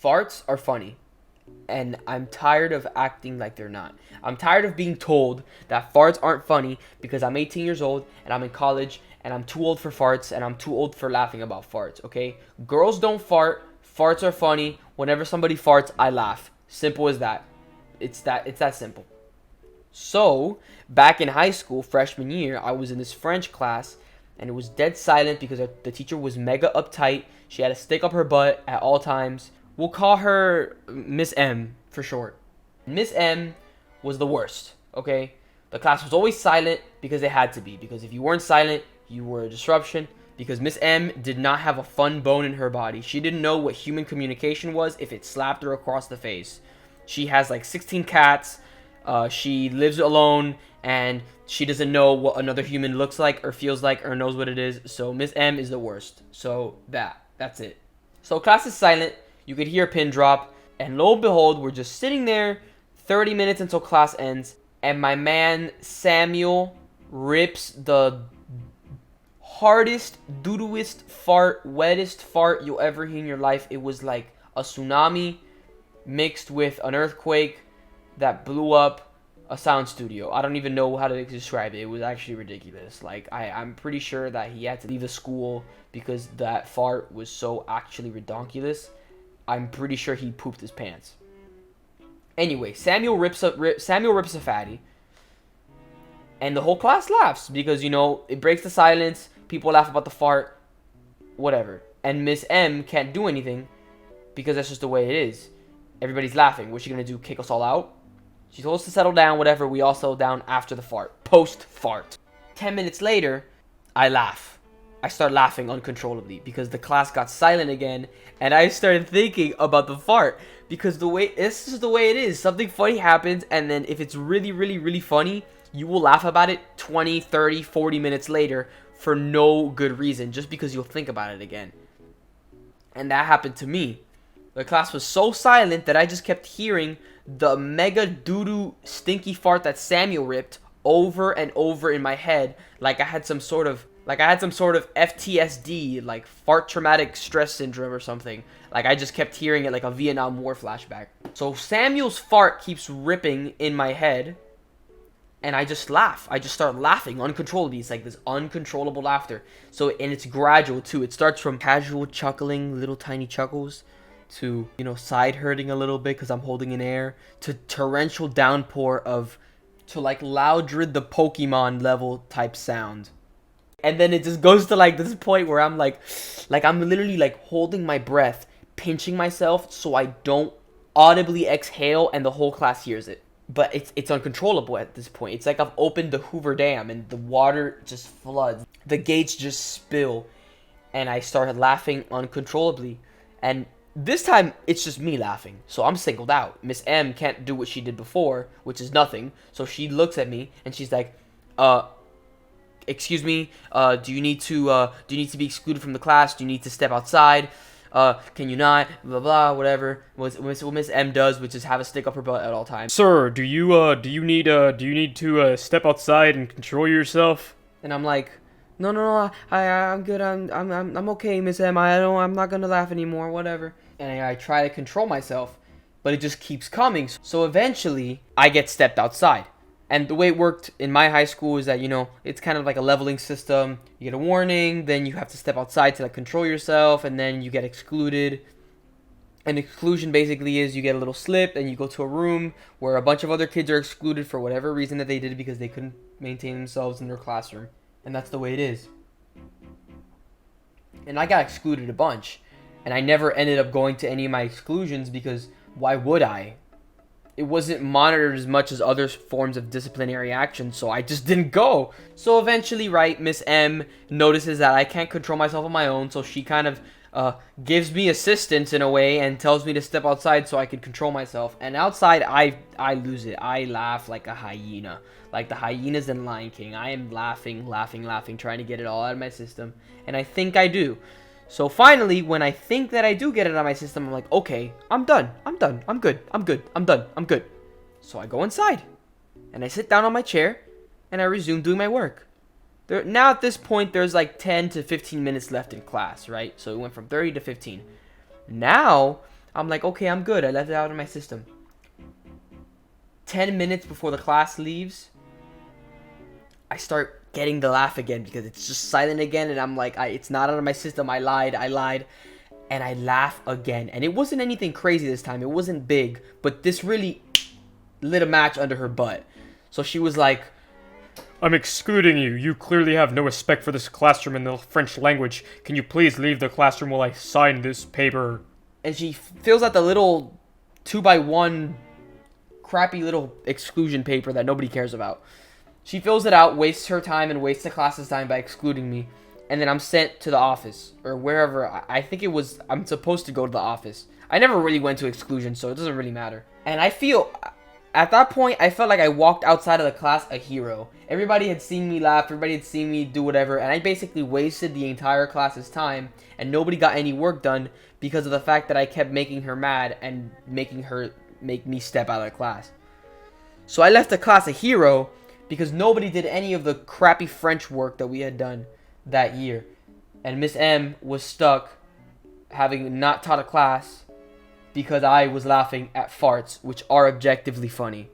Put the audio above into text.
Farts are funny, and I'm tired of acting like they're not. I'm tired of being told that farts aren't funny because I'm 18 years old and I'm in college and I'm too old for farts and I'm too old for laughing about farts, okay? Girls don't fart. Farts are funny. Whenever somebody farts, I laugh. Simple as that. It's that simple. So, back in high school, freshman year, I was in this French class and it was dead silent because the teacher was mega uptight. She had a stick up her butt at all times. We'll call her Miss M for short. Miss M was the worst, okay? The class was always silent because it had to be. Because if you weren't silent, you were a disruption. Because Miss M did not have a fun bone in her body. She didn't know what human communication was if it slapped her across the face. She has like 16 cats. She lives alone, and she doesn't know what another human looks like or feels like or knows what it is. So Miss M is the worst. So that's it. So class is silent. You could hear a pin drop, and lo and behold, we're just sitting there 30 minutes until class ends, and my man Samuel rips the hardest, doo-dooest fart, wettest fart you'll ever hear in your life. It was like a tsunami mixed with an earthquake that blew up a sound studio. I don't even know how to describe it. It was actually ridiculous. Like, I'm pretty sure that he had to leave the school because that fart was so actually redonkulous. I'm pretty sure he pooped his pants. Anyway, Samuel rips a fatty, and the whole class laughs because, you know, it breaks the silence. People laugh about the fart, whatever. And Miss M can't do anything because that's just the way it is. Everybody's laughing. What's she gonna do? Kick us all out? She told us to settle down, whatever. We all settle down after the fart. Post-fart. 10 minutes later, I laugh. I start laughing uncontrollably because the class got silent again, and I started thinking about the fart because this is the way it is. Something funny happens, and then if it's really, really, really funny, you will laugh about it 20, 30, 40 minutes later for no good reason, just because you'll think about it again. And that happened to me. The class was so silent that I just kept hearing the mega doo-doo stinky fart that Samuel ripped over and over in my head, like I had some sort of FTSD, like fart traumatic stress syndrome or something. Like I just kept hearing it like a Vietnam War flashback. So Samuel's fart keeps ripping in my head, and I just laugh. I just start laughing uncontrollably. It's like this uncontrollable laughter. So, and it's gradual too. It starts from casual chuckling, little tiny chuckles, to, you know, side hurting a little bit because I'm holding in air, to torrential downpour to like Loudred the Pokemon level type sound. And then it just goes to like this point where I'm like I'm literally like holding my breath, pinching myself so I don't audibly exhale and the whole class hears it. But it's uncontrollable at this point. It's like I've opened the Hoover Dam and the water just floods. The gates just spill, and I started laughing uncontrollably. And this time, it's just me laughing, so I'm singled out. Miss M can't do what she did before, which is nothing. So she looks at me and she's like, excuse me, do you need to be excluded from the class? Do you need to step outside? Can you not? Blah blah, whatever. What Miss M does, which is have a stick up her butt at all times. Sir, do you need to step outside and control yourself? And I'm like, no, I'm good. I'm okay, Miss M. I'm not gonna laugh anymore. Whatever. And I try to control myself, but it just keeps coming. So eventually, I get stepped outside. And the way it worked in my high school is that, you know, it's kind of like a leveling system. You get a warning, then you have to step outside to like control yourself, and then you get excluded. And exclusion basically is you get a little slip and you go to a room where a bunch of other kids are excluded for whatever reason that they did because they couldn't maintain themselves in their classroom. And that's the way it is. And I got excluded a bunch. And I never ended up going to any of my exclusions because why would I? It wasn't monitored as much as other forms of disciplinary action, so I just didn't go. So eventually, right, Miss M notices that I can't control myself on my own, so she kind of gives me assistance in a way and tells me to step outside so I can control myself. And outside, I lose it. I laugh like a hyena. Like the hyenas in Lion King. I am laughing, trying to get it all out of my system. And I think I do. So finally, when I think that I do get it out of my system, I'm like, okay, I'm done. I'm good. So I go inside. And I sit down on my chair. And I resume doing my work. Now at this point, there's like 10 to 15 minutes left in class, right? So it went from 30 to 15. Now, I'm like, okay, I'm good. I left it out of my system. 10 minutes before the class leaves, I start getting the laugh again because it's just silent again, and I'm like, it's not out of my system. I lied, and I laugh again. And it wasn't anything crazy this time. It wasn't big, but this really lit a match under her butt. So she was like, I'm excluding you. You clearly have no respect for this classroom and the French language. Can you please leave the classroom while I sign this paper? and she fills out the little 2x1 crappy little exclusion paper that nobody cares about. She fills it out, wastes her time and wastes the class's time by excluding me, and then I'm sent to the office or wherever. I think it was, I'm supposed to go to the office. I never really went to exclusion, so it doesn't really matter. And I feel, at that point, I felt like I walked outside of the class a hero. Everybody had seen me laugh, everybody had seen me do whatever, and I basically wasted the entire class's time, and nobody got any work done because of the fact that I kept making her mad and making her make me step out of the class. So I left the class a hero because nobody did any of the crappy French work that we had done that year. And Miss M was stuck having not taught a class because I was laughing at farts, which are objectively funny.